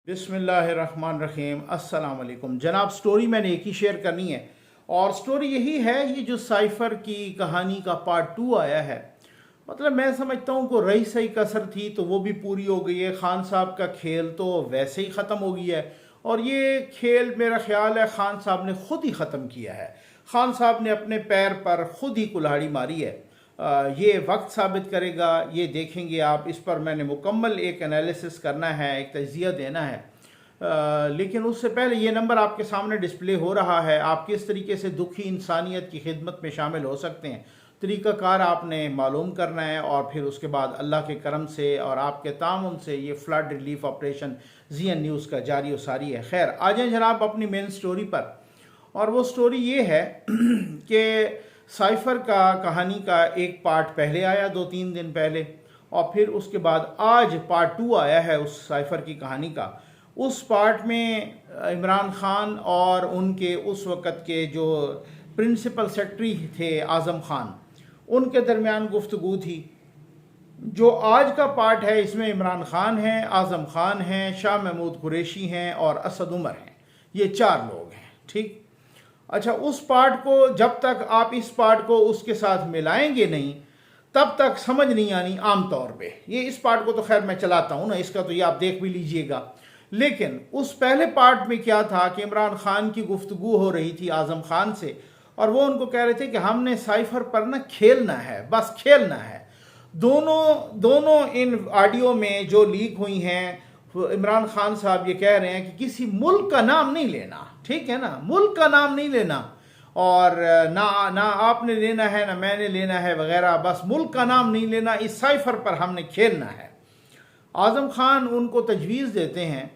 बिस्मिल्लाहिर्रहमानिर्रहीम। अस्सलाम वालेकुम जनाब। स्टोरी मैंने एक ही शेयर करनी है और स्टोरी यही है, ये जो साइफ़र की कहानी का पार्ट 2 आया है, मतलब मैं समझता हूँ को रही सही कसर थी तो वो भी पूरी हो गई है। खान साहब का खेल तो वैसे ही ख़त्म हो गया है और ये खेल मेरा ख्याल है खान साहब ने ख़ुद ही ख़त्म किया है। खान साहब ने अपने पैर पर ख़ुद ही कुल्हाड़ी मारी है। ये वक्त साबित करेगा, ये देखेंगे आप। इस पर मैंने मुकम्मल एक एनालिसिस करना है, एक तजिया देना है। लेकिन उससे पहले ये नंबर आपके सामने डिस्प्ले हो रहा है। आप किस तरीके से दुखी इंसानियत की खिदमत में शामिल हो सकते हैं, तरीक़ाकार आपने मालूम करना है और फिर उसके बाद अल्लाह के करम से और आपके तामुन से ये flood relief operation ZN news का जारी व सारी है। खैर, आ जाएं जनाब अपनी मेन स्टोरी पर। और वो स्टोरी ये है कि साइफ़र का कहानी का एक पार्ट पहले आया 2-3 दिन पहले, और फिर उसके बाद आज पार्ट 2 आया है उस साइफ़र की कहानी का। उस पार्ट में इमरान खान और उनके उस वक़्त के जो प्रिंसिपल सेक्रेटरी थे आज़म खान, उनके दरमियान गुफ्तगू थी। जो आज का पार्ट है इसमें इमरान खान हैं, आज़म खान हैं, शाह महमूद कुरैशी हैं और असद उमर हैं। ये 4 लोग हैं, ठीक। अच्छा, उस पार्ट को जब तक आप इस पार्ट को उसके साथ मिलाएंगे नहीं तब तक समझ नहीं आनी आम तौर पे। ये इस पार्ट को तो खैर मैं चलाता हूँ ना, इसका तो ये आप देख भी लीजिएगा। लेकिन उस पहले पार्ट में क्या था कि इमरान खान की गुफ्तगू हो रही थी आज़म खान से और वो उनको कह रहे थे कि हमने साइफ़र पर ना खेलना है, बस खेलना है। दोनों इन ऑडियो में जो लीक हुई हैं, इमरान खान साहब ये कह रहे हैं कि किसी मुल्क का नाम नहीं लेना, ठीक है ना, मुल्क का नाम नहीं लेना और ना आपने लेना है ना मैंने लेना है वगैरह, बस मुल्क का नाम नहीं लेना, इस साइफ़र पर हमने खेलना है। आज़म खान उनको तजवीज़ देते हैं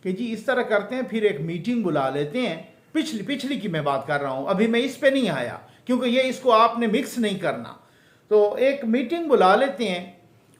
कि जी इस तरह करते हैं, फिर एक मीटिंग बुला लेते हैं। पिछली की मैं बात कर रहा हूँ, अभी मैं इस पे नहीं आया क्योंकि ये इसको आपने मिक्स नहीं करना। तो एक मीटिंग बुला लेते हैं।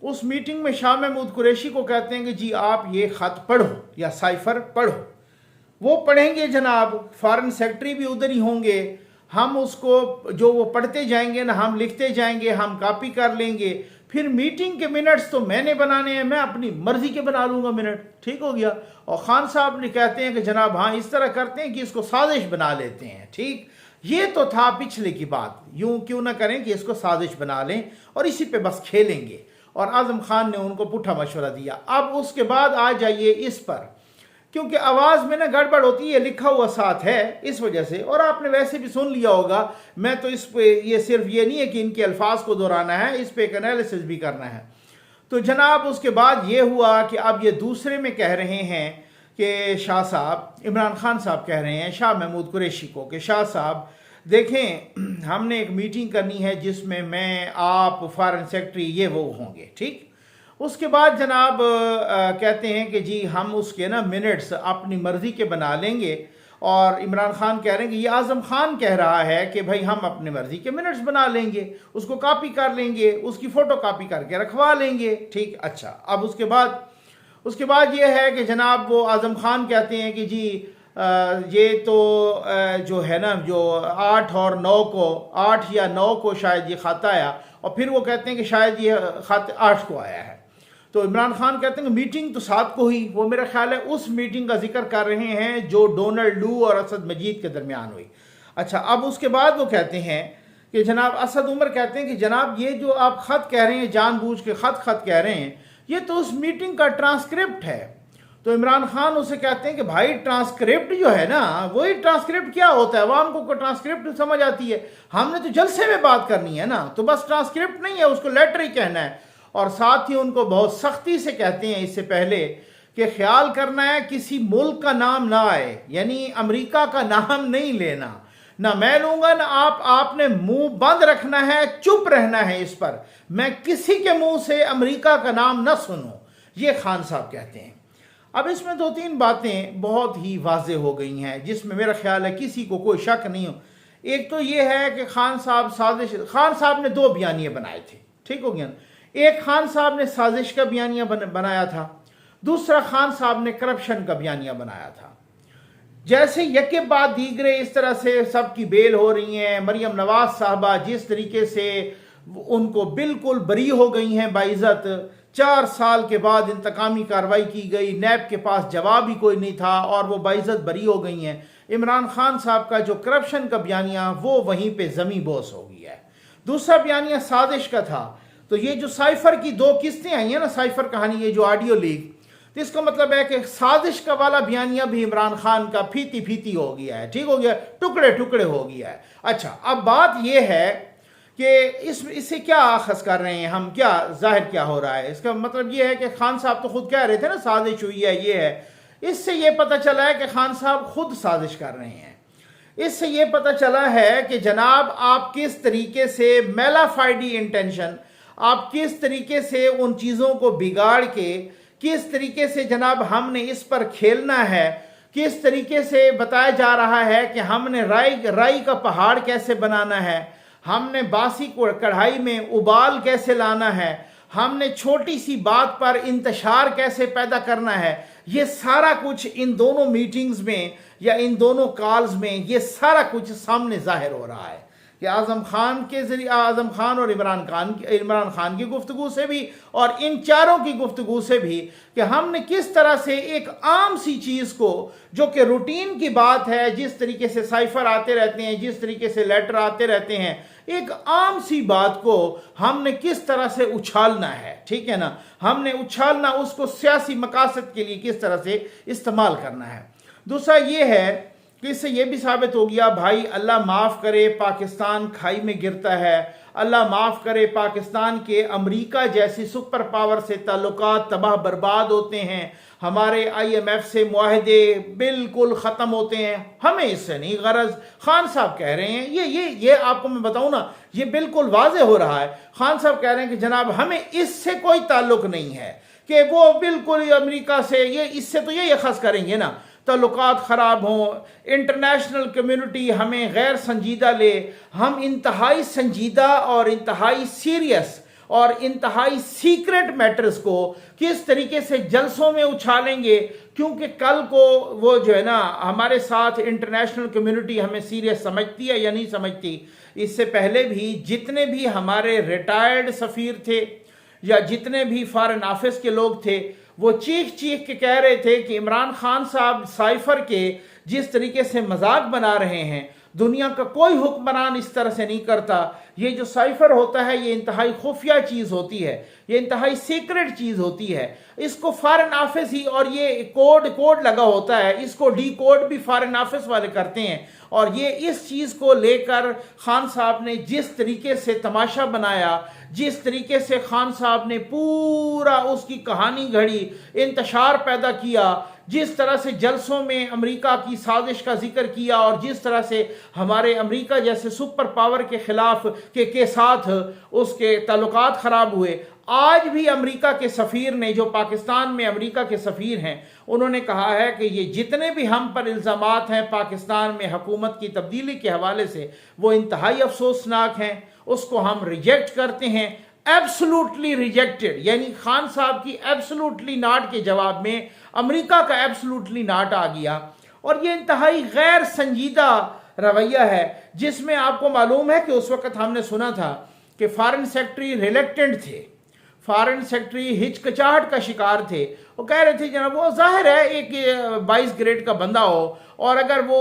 उस मीटिंग में शाह महमूद कुरैशी को कहते हैं कि जी आप ये ख़त पढ़ो या साइफ़र पढ़ो। वो पढ़ेंगे जनाब, फॉरेन सेक्रेटरी भी उधर ही होंगे। हम उसको जो वो पढ़ते जाएंगे ना, हम लिखते जाएंगे, हम कॉपी कर लेंगे। फिर मीटिंग के मिनट्स तो मैंने बनाने हैं, मैं अपनी मर्जी के बना लूँगा मिनट, ठीक हो गया। और ख़ान साहब ने कहते हैं कि जनाब हाँ इस तरह करते हैं कि इसको साजिश बना लेते हैं, ठीक। ये तो था पिछले की बात, यूँ क्यों ना करें कि इसको साजिश बना लें और इसी पे बस खेलेंगे। और आज़म खान ने उनको पुट्ठा मशवरा दिया। अब उसके बाद आ जाइए इस पर, क्योंकि आवाज़ में ना गड़बड़ होती है, लिखा हुआ साथ है इस वजह से, और आपने वैसे भी सुन लिया होगा। मैं तो इस पे ये सिर्फ ये नहीं है कि इनके अल्फाज को दोहराना है, इस पे एक एनालिसिस भी करना है। तो जनाब उसके बाद ये हुआ कि अब ये दूसरे में कह रहे हैं कि शाह साहब, इमरान खान साहब कह रहे हैं शाह महमूद कुरैशी को कि शाह साहब देखें, हमने एक मीटिंग करनी है जिसमें मैं, आप, फॉरेन सेक्रेटरी, ये वो होंगे, ठीक। उसके बाद जनाब कहते हैं कि जी हम उसके ना मिनट्स अपनी मर्ज़ी के बना लेंगे। और इमरान खान कह रहे हैं कि ये आज़म खान कह रहा है कि भाई हम अपनी मर्ज़ी के मिनट्स बना लेंगे, उसको कॉपी कर लेंगे, उसकी फ़ोटो कॉपी करके रखवा लेंगे, ठीक। अच्छा, अब उसके बाद ये है कि जनाब वो आज़म खान कहते हैं कि जी ये तो जो है ना, जो 8 और 9 को, 8 या 9 को शायद ये खाता आया, और फिर वो कहते हैं कि शायद ये खत 8 को आया है। तो इमरान खान कहते हैं कि मीटिंग तो 7 को हुई। वो मेरा ख्याल है उस मीटिंग का जिक्र कर रहे हैं जो डोनाल्ड लू और असद मजीद के दरमियान हुई। अच्छा, अब उसके बाद वो कहते हैं कि जनाब असद उमर कहते हैं कि जनाब ये जो आप ख़त कह रहे हैं, जानबूझ के ख़त कह रहे हैं, ये तो उस मीटिंग का ट्रांसक्रिप्ट है। तो इमरान खान उसे कहते हैं कि भाई ट्रांसक्रिप्ट जो है ना, वही ट्रांसक्रिप्ट क्या होता है, आवाम को ट्रांसक्रिप्ट समझ आती है, हमने तो जलसे में बात करनी है ना, तो बस ट्रांसक्रिप्ट नहीं है, उसको लेटर ही कहना है। और साथ ही उनको बहुत सख्ती से कहते हैं इससे पहले कि ख्याल करना है किसी मुल्क का नाम ना आए, यानी अमेरिका का नाम नहीं लेना, ना मैं लूंगा ना आप, आपने मुंह बंद रखना है, चुप रहना है इस पर, मैं किसी के मुंह से अमेरिका का नाम ना सुनूं, ये खान साहब कहते हैं। अब इसमें 2-3 बातें बहुत ही वाज़ेह हो गई हैं जिसमें मेरा ख्याल है किसी को कोई शक नहीं हो। एक तो ये है कि खान साहब ने 2 बयानिए बनाए थे, ठीक हो गया। एक खान साहब ने साजिश का बयानिया बनाया था, दूसरा खान साहब ने करप्शन का बयानिया बनाया था। जैसे यके बाद दीगरे इस तरह से सबकी बेल हो रही हैं। मरियम नवाज साहबा जिस तरीके से उनको बिल्कुल बरी हो गई हैं बाइज़्ज़त, 4 साल के बाद इंतकामी कार्रवाई की गई, नैब के पास जवाब ही कोई नहीं था और वो बाइज्जत बरी हो गई हैं। इमरान खान साहब का जो करप्शन का बयानिया वो वहीं पे जमी बोस हो गया है। दूसरा बयानिया साजिश का था। तो ये जो साइफर की 2 किस्तें आई हैं ना, साइफर कहानी, ये जो ऑडियो लीक, तो इसका मतलब है कि साजिश का वाला बयानिया भी इमरान खान का फीती फीती हो गया है, ठीक हो गया, टुकड़े टुकड़े हो गया है। अच्छा, अब बात यह है कि इससे क्या आखज कर रहे हैं हम, क्या जाहिर क्या हो रहा है। इसका मतलब यह है कि खान साहब तो खुद कह रहे थे ना साजिश हुई है, ये है। इससे यह पता चला है कि खान साहब खुद साजिश कर रहे हैं। इससे यह पता चला है कि जनाब आप किस तरीके से मेलाफाइडी इंटेंशन, आप किस तरीके से उन चीज़ों को बिगाड़ के, किस तरीके से जनाब हमने इस पर खेलना है, किस तरीके से बताया जा रहा है कि हमने राई का पहाड़ कैसे बनाना है, हमने बासी को कढ़ाई में उबाल कैसे लाना है, हमने छोटी सी बात पर इंतशार कैसे पैदा करना है। ये सारा कुछ इन दोनों मीटिंग्स में या इन दोनों कॉल्स में ये सारा कुछ सामने जाहिर हो रहा है कि आजम खान के जरिए, आजम खान और इमरान खान की गुफ्तगू से भी और इन चारों की गुफ्तगू से भी, कि हमने किस तरह से एक आम सी चीज़ को, जो कि रूटीन की बात है, जिस तरीके से साइफर आते रहते हैं, जिस तरीके से लेटर आते रहते हैं, एक आम सी बात को हमने किस तरह से उछालना है, ठीक है ना, हमने उछालना, उसको सियासी मकासद के लिए किस तरह से इस्तेमाल करना है। दूसरा ये है कि इससे यह भी साबित हो गया, भाई अल्लाह माफ़ करे पाकिस्तान खाई में गिरता है, अल्लाह माफ़ करे पाकिस्तान के अमेरिका जैसी सुपर पावर से ताल्लुकात तबाह बर्बाद होते हैं, हमारे IMF से मुआहदे बिल्कुल ख़त्म होते हैं, हमें इससे नहीं गरज। खान साहब कह रहे हैं, ये आपको मैं बताऊं ना, ये बिल्कुल वाज़े हो रहा है। खान साहब कह रहे हैं कि जनाब हमें इससे कोई ताल्लुक नहीं है, कि वो बिल्कुल अमेरिका से, ये इससे तो ये अखज़ करेंगे ना, ताल्लुकात ख़राब हों, इंटरनेशनल कम्युनिटी हमें गैर संजीदा ले, हम इंतहाई संजीदा और इंतहाई सीरियस और इंतहाई सीक्रेट मैटर्स को किस तरीके से जलसों में उछालेंगे, क्योंकि कल को वो जो है ना, हमारे साथ इंटरनेशनल कम्युनिटी हमें सीरियस समझती है या नहीं समझती। इससे पहले भी जितने भी हमारे रिटायर्ड सफ़ीर थे या जितने भी फॉरेन ऑफिस के लोग थे, वो चीख चीख के कह रहे थे कि इमरान खान साहब साइफर के जिस तरीके से मजाक बना रहे हैं, दुनिया का कोई हुक्मरान इस तरह से नहीं करता। ये जो साइफर होता है ये इंतहाई खुफिया चीज़ होती है, ये इंतहाई सीक्रेट चीज़ होती है, इसको फॉरेन ऑफिस ही, और ये कोड लगा होता है, इसको डी कोड भी फॉरेन ऑफिस वाले करते हैं। और ये इस चीज़ को लेकर खान साहब ने जिस तरीके से तमाशा बनाया, जिस तरीके से खान साहब ने पूरा उसकी कहानी घड़ी, इंतशार पैदा किया, जिस तरह से जलसों में अमेरिका की साजिश का जिक्र किया और जिस तरह से हमारे अमेरिका जैसे सुपर पावर के खिलाफ के साथ उसके ताल्लुकात ख़राब हुए। आज भी अमेरिका के सफ़ीर ने, जो पाकिस्तान में अमेरिका के सफ़ीर हैं, उन्होंने कहा है कि ये जितने भी हम पर इल्ज़ामात हैं पाकिस्तान में हुकूमत की तब्दीली के हवाले से, वो इंतहाई अफसोसनाक हैं, उसको हम रिजेक्ट करते हैं, एब्सोल्युटली रिजेक्टेड। यानी खान साहब की एब्सोल्युटली नॉट के जवाब में अमेरिका का एब्सोल्युटली नॉट आ गया। और ये इंतहाई गैर संजीदा रवैया है, जिसमें आपको मालूम है कि उस वक़्त हमने सुना था कि फॉरेन सेक्रेटरी रिलेक्टेंट थे, फॉरेन सेक्रेटरी हिचकिचाहट का शिकार थे। वो कह रहे थे जनाब, वो जाहिर है एक 22 ग्रेड का बंदा हो, और अगर वो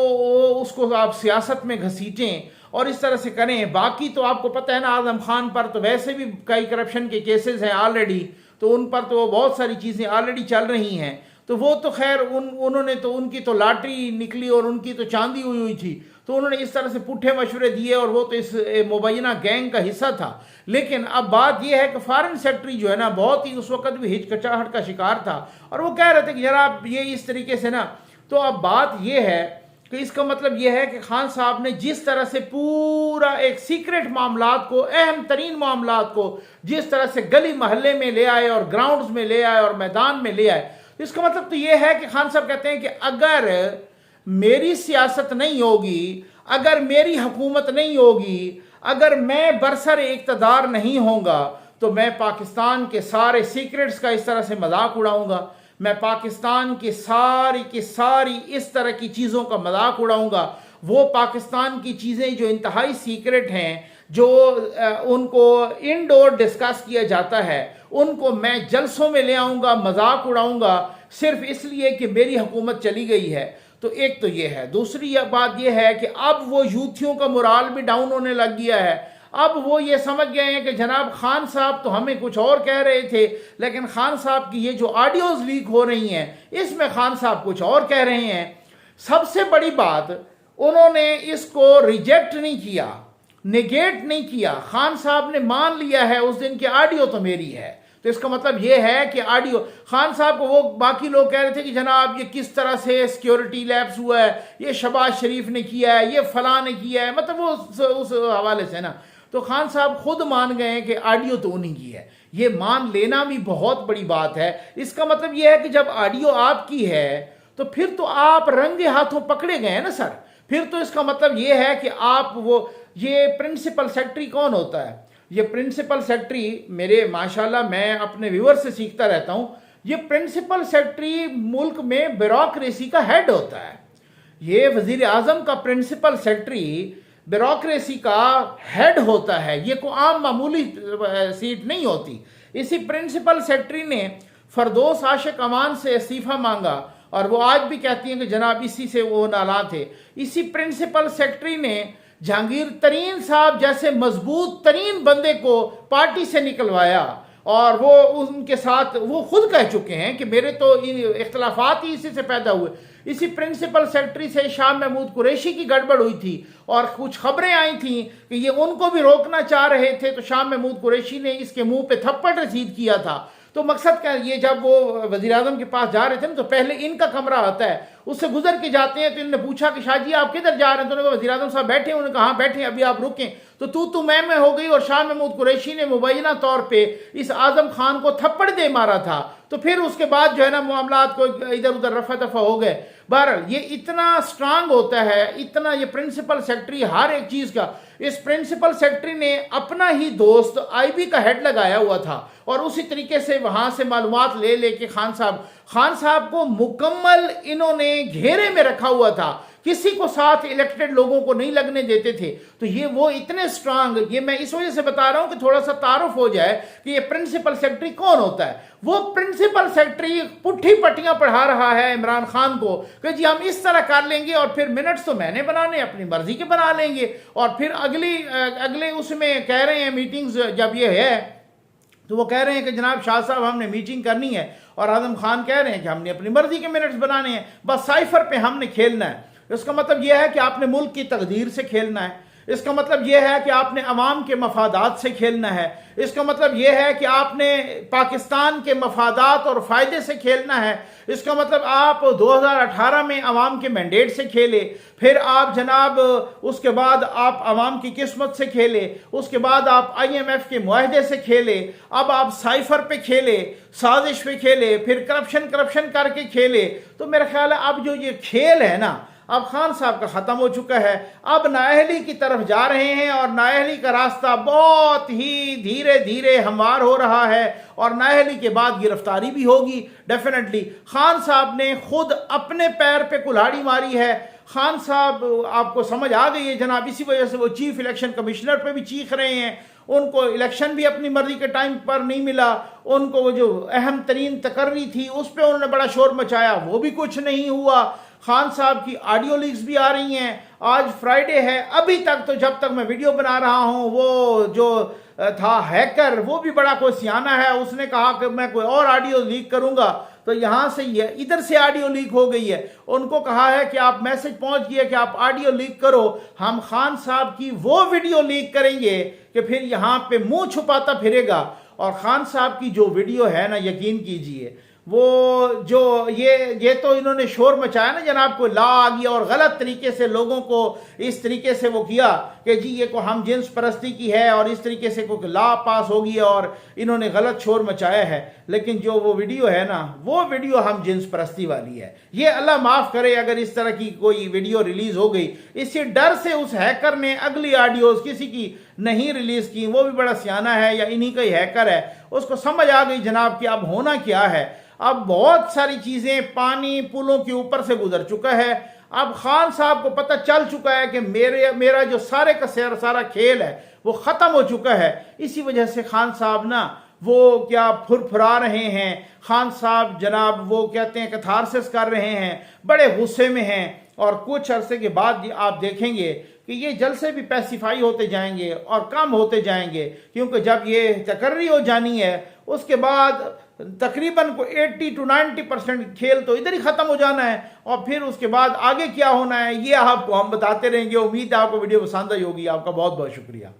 उसको आप सियासत में घसीटें और इस तरह से करें, बाकी तो आपको पता है ना, आजम खान पर तो वैसे भी कई करप्शन के केसेस हैं ऑलरेडी, तो उन पर तो बहुत सारी चीज़ें ऑलरेडी चल रही हैं। तो वो तो खैर उन्होंने तो, उनकी तो लॉटरी निकली और उनकी तो चांदी हुई थी, तो उन्होंने इस तरह से पुट्ठे मशवरे दिए और वो तो इस मुबैना गैंग का हिस्सा था। लेकिन अब बात यह है कि फॉरेन सेक्रेटरी जो है ना, बहुत ही उस वक्त भी हिचकिचाहट का शिकार था, और वो कह रहे थे कि जनाब ये इस तरीके से ना। तो अब बात यह है कि इसका मतलब यह है कि खान साहब ने जिस तरह से पूरा एक सीक्रेट मामलात को, अहम तरीन मामलात को जिस तरह से गली महल्ले में ले आए और ग्राउंड्स में ले आए और मैदान में ले आए, तो इसका मतलब तो यह है कि खान साहब कहते हैं कि अगर मेरी सियासत नहीं होगी, अगर मेरी हुकूमत नहीं होगी, अगर मैं बरसर इक़्तिदार नहीं होगा, तो मैं पाकिस्तान के सारे सीक्रेट्स का इस तरह से मजाक उड़ाऊंगा, मैं पाकिस्तान की सारी इस तरह की चीज़ों का मजाक उड़ाऊंगा। वो पाकिस्तान की चीज़ें जो इंतहाई सीक्रेट हैं, जो उनको इनडोर डिस्कस किया जाता है, उनको मैं जलसों में ले आऊँगा, मजाक उड़ाऊँगा सिर्फ इसलिए कि मेरी हुकूमत चली गई है। तो एक तो ये है। दूसरी बात ये है कि अब वो यूथियों का मोराल भी डाउन होने लग गया है। अब वो ये समझ गए हैं कि जनाब खान साहब तो हमें कुछ और कह रहे थे, लेकिन खान साहब की ये जो ऑडियोज लीक हो रही हैं इसमें खान साहब कुछ और कह रहे हैं। सबसे बड़ी बात, उन्होंने इसको रिजेक्ट नहीं किया, नेगेट नहीं किया। खान साहब ने मान लिया है उस दिन की ऑडियो तो मेरी है। तो इसका मतलब यह है कि ऑडियो खान साहब को, वो बाकी लोग कह रहे थे कि जनाब ये किस तरह से सिक्योरिटी लैप्स हुआ है, ये शहबाज शरीफ ने किया है, ये फलां ने किया है, मतलब वो उस हवाले से ना। तो खान साहब खुद मान गए हैं कि ऑडियो तो उन्हीं की है। ये मान लेना भी बहुत बड़ी बात है। इसका मतलब यह है कि जब ऑडियो आपकी है तो फिर तो आप रंगे हाथों पकड़े गए हैं ना सर। फिर तो इसका मतलब यह है कि आप ये प्रिंसिपल सेक्रेटरी कौन होता है? ये प्रिंसिपल सेक्रेटरी, मेरे माशाल्लाह मैं अपने व्यूअर से सीखता रहता हूं, ये प्रिंसिपल सेक्रेटरी मुल्क में ब्यूरोक्रेसी का हेड होता है। ये वजीर आजम का प्रिंसिपल सेक्रेटरी ब्यूरोक्रेसी का हेड होता है। ये कोई आम मामूली सीट नहीं होती। इसी प्रिंसिपल सेक्रेटरी ने फरदौस आशिक अमान से इस्तीफा मांगा और वो आज भी कहती हैं कि जनाब इसी से वो नाला थे। इसी प्रिंसिपल सेक्रेटरी ने जहांगीर तरीन साहब जैसे मजबूत तरीन बंदे को पार्टी से निकलवाया और वो उनके साथ वो खुद कह चुके हैं कि मेरे तो इख्तलाफात ही इसी से पैदा हुए। इसी प्रिंसिपल सेक्रेटरी से शाह महमूद कुरैशी की गड़बड़ हुई थी और कुछ खबरें आई थी कि ये उनको भी रोकना चाह रहे थे, तो शाह महमूद कुरैशी ने इसके मुंह पे थप्पड़ रसीद किया था। तो मकसद क्या, ये जब वो वजीर आजम के पास जा रहे थे ना तो पहले इनका कमरा आता है, उससे गुजर के जाते हैं। तो इन्होंने पूछा कि शाह जी आप किधर जा रहे हैं? तो उन्होंने वजीर आजम साहब बैठे, उन्होंने कहा हाँ बैठे, अभी आप रुकें। तो तू मैं हो गई और शाह महमूद कुरैशी ने मुबैना तौर पे इस आजम खान को थप्पड़ दे मारा था। तो फिर उसके बाद जो है ना मामलात को इधर उधर रफा दफा हो गए। बहरहाल ये इतना स्ट्रांग होता है, इतना ये प्रिंसिपल सेक्रेटरी हर एक चीज का। इस प्रिंसिपल सेक्रेटरी ने अपना ही दोस्त आईबी का हेड लगाया हुआ था और उसी तरीके से वहां से मालूमात ले लेके खान साहब को मुकम्मल इन्होंने घेरे में रखा हुआ था। किसी को साथ इलेक्टेड लोगों को नहीं लगने देते थे। तो ये वो इतने स्ट्रांग, ये मैं इस वजह से बता रहा हूं कि थोड़ा सा तारुफ हो जाए कि ये प्रिंसिपल सेक्रेटरी कौन होता है। वो प्रिंसिपल सेक्रेटरी पुट्ठी पट्टियां पढ़ा रहा है इमरान खान को कि जी हम इस तरह कर लेंगे और फिर मिनट्स तो मैंने बनाने, अपनी मर्जी के बना लेंगे। और फिर अगले उसमें कह रहे हैं मीटिंग्स जब ये है तो वो कह रहे हैं कि जनाब शाह साहब हमने मीटिंग करनी है और आजम खान कह रहे हैं कि हमने अपनी मर्जी के मिनट्स बनाने हैं, बस साइफर पे हमने खेलना है। इसका मतलब यह है कि आपने मुल्क की तकदीर से खेलना है। इसका मतलब यह है कि आपने अवाम के मफादात से खेलना है। इसका मतलब यह है कि आपने पाकिस्तान के मफादात और फ़ायदे से खेलना है। इसका मतलब आप 2018 में अवाम के मैंडेट से खेले, फिर आप जनाब उसके बाद आप अवाम की किस्मत से खेले, उसके बाद आप IMF के मुआहदे से खेले, अब आप साइफर पे खेले, साजिश पे खेले, फिर करप्शन करके खेले। तो मेरा ख्याल है अब जो ये खेल है ना, अब खान साहब का ख़त्म हो चुका है। अब नाअहली की तरफ जा रहे हैं और नाअहली का रास्ता बहुत ही धीरे धीरे हमवार हो रहा है और नाअहली के बाद गिरफ्तारी भी होगी डेफिनेटली। खान साहब ने खुद अपने पैर पे कुल्हाड़ी मारी है। खान साहब आपको समझ आ गई है जनाब, इसी वजह से वो चीफ इलेक्शन कमिश्नर पे भी चीख रहे हैं। उनको इलेक्शन भी अपनी मर्जी के टाइम पर नहीं मिला, उनको वो जो अहम तरीन तकर्री थी उस पर उन्होंने बड़ा शोर मचाया, वो भी कुछ नहीं हुआ। खान साहब की ऑडियो लीक्स भी आ रही हैं। आज फ्राइडे है, अभी तक तो जब तक मैं वीडियो बना रहा हूं वो जो था हैकर वो भी बड़ा कोई सियाना है, उसने कहा कि मैं कोई और ऑडियो लीक करूंगा। तो यहां से इधर से ऑडियो लीक हो गई है। उनको कहा है कि आप मैसेज पहुंच गया कि आप ऑडियो लीक करो, हम खान साहब की वो वीडियो लीक करेंगे कि फिर यहां पे मुंह छुपाता फिरेगा। और खान साहब की जो वीडियो है ना, यकीन कीजिए वो जो ये तो इन्होंने शोर मचाया ना जनाब, को ला आ गया और गलत तरीके से लोगों को इस तरीके से वो किया कि जी ये को हम जिन्स परस्ती की है और इस तरीके से कोई ला पास हो गया और इन्होंने गलत शोर मचाया है। लेकिन जो वो वीडियो है ना, वो वीडियो हम जिन्स परस्ती वाली है। ये अल्लाह माफ करे अगर इस तरह की कोई वीडियो रिलीज हो गई। इसी डर से उस हैकर ने अगली ऑडियोज किसी की नहीं रिलीज की। वो भी बड़ा सियाना है या इन्हीं का ही हैकर है, उसको समझ आ गई जनाब कि अब होना क्या है। अब बहुत सारी चीजें पानी पुलों के ऊपर से गुजर चुका है। अब खान साहब को पता चल चुका है कि मेरा जो सारे का सारा खेल है वो ख़त्म हो चुका है। इसी वजह से खान साहब ना वो क्या फुरफुरा रहे हैं, खान साहब जनाब वो कहते हैं कैथारसिस कर रहे हैं, बड़े गुस्से में हैं। और कुछ अरसे के बाद आप देखेंगे कि ये जलसे भी पैसिफाई होते जाएंगे और कम होते जाएंगे, क्योंकि जब ये तकर्री हो जानी है उसके बाद तकरीबन को 80 to 90% खेल तो इधर ही ख़त्म हो जाना है। और फिर उसके बाद आगे क्या होना है ये आपको हम बताते रहेंगे। उम्मीद है आपको वीडियो पसंद आई होगी। आपका बहुत बहुत शुक्रिया।